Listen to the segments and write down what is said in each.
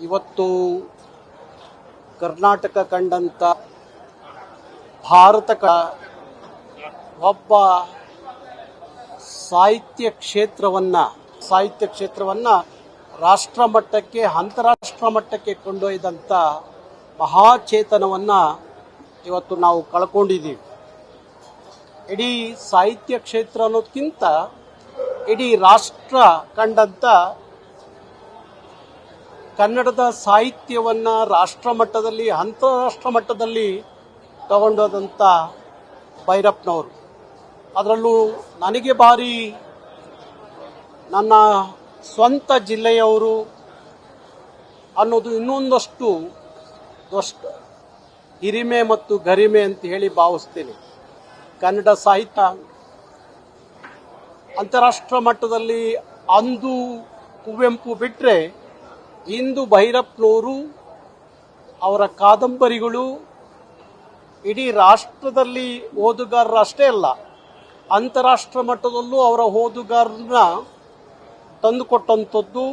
ಇವತ್ತು ಕರ್ನಾಟಕ ಕಂಡಂತ ಭಾರತ ಒಬ್ಬ ಸಾಹಿತ್ಯ ಕ್ಷೇತ್ರವನ್ನ ರಾಷ್ಟ್ರ ಮಟ್ಟಕ್ಕೆ ಅಂತಾರಾಷ್ಟ್ರ ಮಟ್ಟಕ್ಕೆ ಕೊಂಡೊಯ್ದಂಥ ಮಹಾಚೇತನವನ್ನ ಇವತ್ತು ನಾವು ಕಳ್ಕೊಂಡಿದ್ದೀವಿ. ಇಡೀ ಸಾಹಿತ್ಯ ಕ್ಷೇತ್ರ ಅನ್ನೋದಕ್ಕಿಂತ ಇಡೀ ರಾಷ್ಟ್ರ ಕಂಡಂತ ಕನ್ನಡದ ಸಾಹಿತ್ಯವನ್ನ ರಾಷ್ಟ್ರ ಮಟ್ಟದಲ್ಲಿ ಅಂತಾರಾಷ್ಟ್ರ ಮಟ್ಟದಲ್ಲಿ ತಗೊಂಡೋದಂಥ ಭೈರಪ್ಪನವರು. ಅದರಲ್ಲೂ ನನಗೆ ಭಾರಿ ನನ್ನ ಸ್ವಂತ ಜಿಲ್ಲೆಯವರು ಅನ್ನೋದು ಇನ್ನೊಂದಷ್ಟು ಹಿರಿಮೆ ಮತ್ತು ಗರಿಮೆ ಅಂತ ಹೇಳಿ ಭಾವಿಸ್ತೀನಿ. ಕನ್ನಡ ಸಾಹಿತ್ಯ ಅಂತಾರಾಷ್ಟ್ರ ಮಟ್ಟದಲ್ಲಿ ಅಂದು ಕುವೆಂಪು ಬಿಟ್ಟರೆ ಇಂದು ಭೈರಪ್ಪನವರು ಅವರ ಕಾದಂಬರಿಗಳು ಇಡೀ ರಾಷ್ಟ್ರದಲ್ಲಿ ಓದುಗಾರರಷ್ಟೇ ಅಲ್ಲ, ಅಂತಾರಾಷ್ಟ್ರ ಮಟ್ಟದಲ್ಲೂ ಅವರ ಓದುಗಾರರನ್ನ ತಂದುಕೊಟ್ಟಂಥದ್ದು.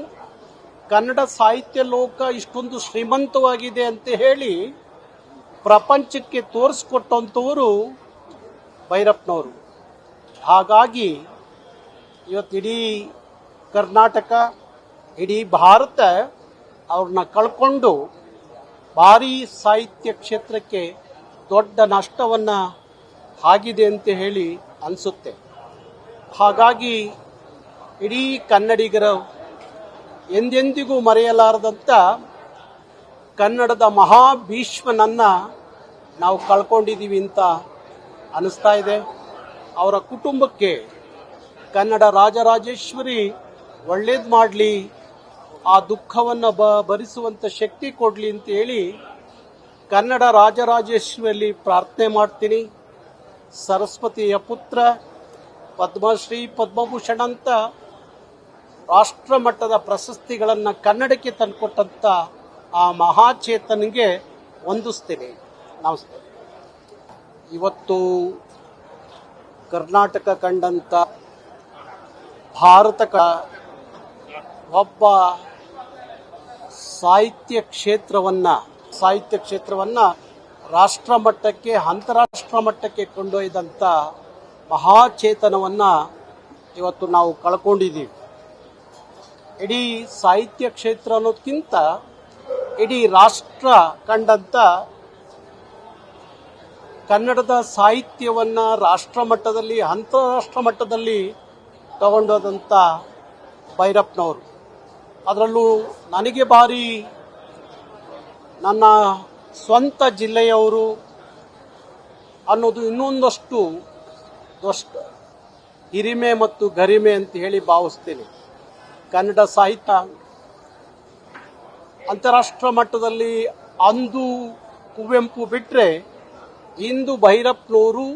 ಕನ್ನಡ ಸಾಹಿತ್ಯ ಲೋಕ ಇಷ್ಟೊಂದು ಶ್ರೀಮಂತವಾಗಿದೆ ಅಂತ ಹೇಳಿ ಪ್ರಪಂಚಕ್ಕೆ ತೋರಿಸ್ಕೊಟ್ಟಂಥವರು ಭೈರಪ್ಪನವರು. ಹಾಗಾಗಿ ಇವತ್ತಿಡೀ ಕರ್ನಾಟಕ, ಇಡೀ ಭಾರತ ಅವ್ರನ್ನ ಕಳ್ಕೊಂಡು ಭಾರೀ ಸಾಹಿತ್ಯ ಕ್ಷೇತ್ರಕ್ಕೆ ದೊಡ್ಡ ನಷ್ಟವನ್ನು ಆಗಿದೆ ಅಂತ ಹೇಳಿ ಅನಿಸುತ್ತೆ. ಹಾಗಾಗಿ ಇಡೀ ಕನ್ನಡಿಗರ ಎಂದೆಂದಿಗೂ ಮರೆಯಲಾರದಂಥ ಕನ್ನಡದ ಮಹಾಭೀಷ್ಮನನ್ನು ನಾವು ಕಳ್ಕೊಂಡಿದ್ದೀವಿ ಅಂತ ಅನಿಸ್ತಾ ಇದೆ. ಅವರ ಕುಟುಂಬಕ್ಕೆ ಕನ್ನಡ ರಾಜರಾಜೇಶ್ವರಿ ಒಳ್ಳೇದು ಮಾಡಲಿ, ಆ ದುಃಖವನ್ನು ಭರಿಸುವಂಥ ಶಕ್ತಿ ಕೊಡಲಿ ಅಂತ ಹೇಳಿ ಕನ್ನಡ ರಾಜರಾಜೇಶ್ವರಿಯಲ್ಲಿ ಪ್ರಾರ್ಥನೆ ಮಾಡ್ತೀನಿ. ಸರಸ್ವತಿಯ ಪುತ್ರ, ಪದ್ಮಶ್ರೀ ಪದ್ಮಭೂಷಣ ಅಂತ ರಾಷ್ಟ್ರ ಮಟ್ಟದ ಪ್ರಶಸ್ತಿಗಳನ್ನು ಕನ್ನಡಕ್ಕೆ ತಂದುಕೊಟ್ಟಂಥ ಆ ಮಹಾಚೇತನಿಗೆ ವಂದಿಸ್ತೀನಿ. ನಮಸ್ತೆ. ಇವತ್ತು ಕರ್ನಾಟಕ ಕಂಡಂತ ಭಾರತ ಒಬ್ಬ ಸಾಹಿತ್ಯ ಕ್ಷೇತ್ರವನ್ನ ರಾಷ್ಟ್ರ ಮಟ್ಟಕ್ಕೆ ಅಂತಾರಾಷ್ಟ್ರ ಮಟ್ಟಕ್ಕೆ ಕೊಂಡೊಯ್ದಂಥ ಮಹಾಚೇತನವನ್ನ ಇವತ್ತು ನಾವು ಕಳ್ಕೊಂಡಿದ್ದೀವಿ. ಇಡೀ ಸಾಹಿತ್ಯ ಕ್ಷೇತ್ರ ಅನ್ನೋದಕ್ಕಿಂತ ಇಡೀ ರಾಷ್ಟ್ರ ಕಂಡಂತ ಕನ್ನಡದ ಸಾಹಿತ್ಯವನ್ನ ರಾಷ್ಟ್ರ ಮಟ್ಟದಲ್ಲಿ ಅಂತಾರಾಷ್ಟ್ರ ಮಟ್ಟದಲ್ಲಿ ತಗೊಂಡೋದಂಥ ಭೈರಪ್ಪನವರು. ಅದರಲ್ಲೂ ನನಗೆ ಭಾರಿ ನನ್ನ ಸ್ವಂತ ಜಿಲ್ಲೆಯವರು ಅನ್ನೋದು ಇನ್ನೊಂದಷ್ಟು ಹಿರಿಮೆ ಮತ್ತು ಗರಿಮೆ ಅಂತ ಹೇಳಿ ಭಾವಿಸ್ತೀನಿ. ಕನ್ನಡ ಸಾಹಿತ್ಯ ಅಂತಾರಾಷ್ಟ್ರ ಮಟ್ಟದಲ್ಲಿ ಅಂದು ಕುವೆಂಪು ಬಿಟ್ಟರೆ ಇಂದು ಭೈರಪ್ಪನವರು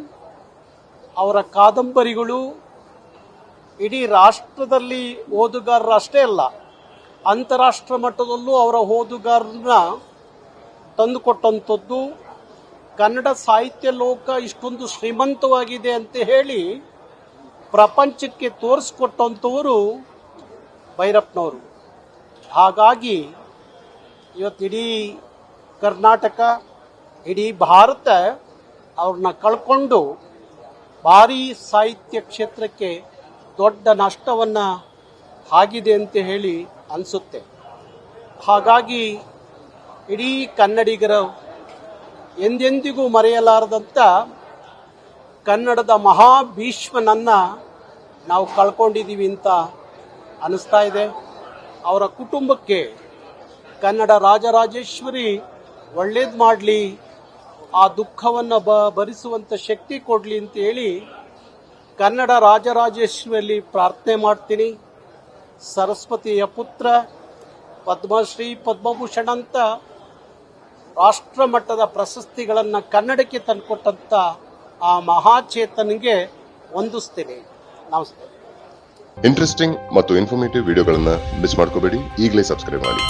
ಅವರ ಕಾದಂಬರಿಗಳು ಇಡೀ ರಾಷ್ಟ್ರದಲ್ಲಿ ಓದುಗಾರರಷ್ಟೇ ಅಲ್ಲ, ಅಂತಾರಾಷ್ಟ್ರ ಮಟ್ಟದಲ್ಲೂ ಅವರ ಓದುಗಾರರನ್ನ ತಂದುಕೊಟ್ಟಂಥದ್ದು. ಕನ್ನಡ ಸಾಹಿತ್ಯ ಲೋಕ ಇಷ್ಟೊಂದು ಶ್ರೀಮಂತವಾಗಿದೆ ಅಂತ ಹೇಳಿ ಪ್ರಪಂಚಕ್ಕೆ ತೋರಿಸ್ಕೊಟ್ಟಂಥವರು ಭೈರಪ್ಪನವರು. ಹಾಗಾಗಿ ಇವತ್ತಿಡೀ ಕರ್ನಾಟಕ, ಇಡೀ ಭಾರತ ಅವ್ರನ್ನ ಕಳ್ಕೊಂಡು ಭಾರೀ ಸಾಹಿತ್ಯ ಕ್ಷೇತ್ರಕ್ಕೆ ದೊಡ್ಡ ನಷ್ಟವನ್ನು ಆಗಿದೆ ಅಂತ ಹೇಳಿ ಅನಿಸುತ್ತೆ. ಹಾಗಾಗಿ ಇಡೀ ಕನ್ನಡಿಗರ ಎಂದೆಂದಿಗೂ ಮರೆಯಲಾರದಂಥ ಕನ್ನಡದ ಮಹಾಭೀಷ್ಮನನ್ನು ನಾವು ಕಳ್ಕೊಂಡಿದ್ದೀವಿ ಅಂತ ಅನಿಸ್ತಾ ಇದೆ. ಅವರ ಕುಟುಂಬಕ್ಕೆ ಕನ್ನಡ ರಾಜರಾಜೇಶ್ವರಿ ಒಳ್ಳೇದು ಮಾಡಲಿ, ಆ ದುಃಖವನ್ನು ಭರಿಸುವಂಥ ಶಕ್ತಿ ಕೊಡಲಿ ಅಂತ ಹೇಳಿ ಕನ್ನಡ ರಾಜರಾಜೇಶ್ವರಿಯಲ್ಲಿ ಪ್ರಾರ್ಥನೆ ಮಾಡ್ತೀನಿ. ಸರಸ್ವತಿಯ ಪುತ್ರ, ಪದ್ಮಶ್ರೀ ಪದ್ಮಭೂಷಣ ಅಂತ ರಾಷ್ಟ್ರ ಮಟ್ಟದ ಪ್ರಶಸ್ತಿಗಳನ್ನು ಕನ್ನಡಕ್ಕೆ ತಂದುಕೊಟ್ಟಂಥ ಆ ಮಹಾಚೇತನಿಗೆ ವಂದಿಸ್ತೀನಿ. ನಮಸ್ತೆ. ಇಂಟ್ರೆಸ್ಟಿಂಗ್ ಮತ್ತು ಇನ್ಫಾರ್ಮೇಟಿವ್ ವಿಡಿಯೋಗಳನ್ನು ಮಿಸ್ ಮಾಡ್ಕೋಬೇಡಿ. ಈಗಲೇ ಸಬ್ಸ್ಕ್ರೈಬ್ ಮಾಡಿ.